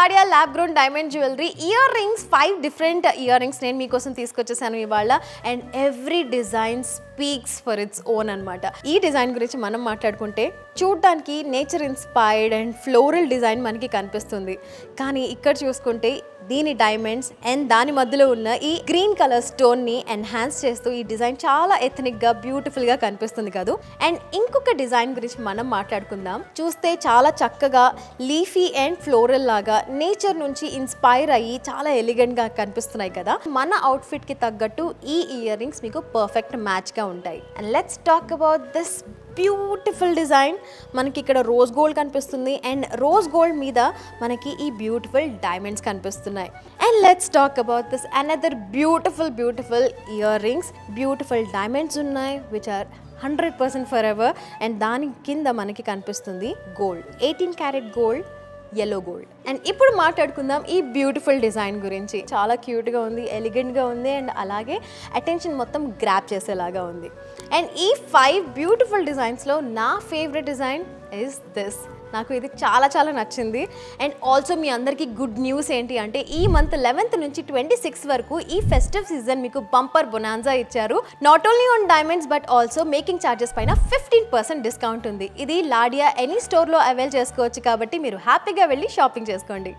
లాడియా lab grown diamond jewellery ear rings 5 different ear rings నేను మీకోసం తీసుకొచ్చేసాను ఇవాళ. And every design speaks for its own అనమాట. ఈ డిజైన్ గురించి మనం మాట్లాడుకుంటే చూడడానికి nature inspired and floral design మనకి కనిపిస్తుంది. కానీ ఇక్కడ చూసుకుంటే దీని డైమండ్స్ అండ్ దాని మధ్యలో ఉన్న ఈ గ్రీన్ కలర్ స్టోన్ని ఎన్హాన్స్ చేస్తూ ఈ డిజైన్ చాలా ఎథనిక్గా బ్యూటిఫుల్గా కనిపిస్తుంది కదా. అండ్ ఇంకొక డిజైన్ గురించి మనం మాట్లాడుకుందాం. చూస్తే చాలా చక్కగా లీఫీ అండ్ ఫ్లోరల్ లాగా నేచర్ నుంచి ఇన్స్పైర్ అయ్యి చాలా ఎలిగెంట్గా కనిపిస్తున్నాయి కదా. మన అవుట్ఫిట్కి తగ్గట్టు ఈ ఇయర్ రింగ్స్ మీకు పర్ఫెక్ట్ మ్యాచ్గా ఉంటాయి. And let's talk about this beautiful design. మనకి ఇక్కడ రోజ్ గోల్డ్ కనిపిస్తుంది అండ్ రోజ్ గోల్డ్ మీద మనకి ఈ బ్యూటిఫుల్ డైమండ్స్ కనిపిస్తున్నాయి. And let's talk about this another beautiful ear rings. Beautiful diamonds ఉన్నాయి which are 100% forever. And దాని కింద మనకి కనిపిస్తుంది gold, 18 carat gold, yellow gold. And ఇప్పుడు మాట్లాడుకుందాం ఈ బ్యూటిఫుల్ డిజైన్ గురించి. చాలా క్యూట్గా ఉంది, ఎలిగెంట్గా ఉంది అండ్ అలాగే అటెన్షన్ మొత్తం గ్రాప్ చేసేలాగా ఉంది. అండ్ ఈ 5 బ్యూటిఫుల్ డిజైన్స్లో నా ఫేవరెట్ డిజైన్ ఇస్ దిస్. నాకు ఇది చాలా నచ్చింది. అండ్ ఆల్సో మీ అందరికీ గుడ్ న్యూస్ ఏంటి అంటే ఈ మంత్ 11th నుంచి 26 వరకు ఈ ఫెస్టివ్ సీజన్ మీకు బంపర్ బొనాన్జా ఇచ్చారు. Not only on diamonds but also making charges పైన 15% డిస్కౌంట్ ఉంది. ఇది లాడియా ఎనీ స్టోర్లో అవైల్ చేసుకోవచ్చు కాబట్టి మీరు హ్యాపీగా వెళ్ళి షాపింగ్ చేసుకోండి.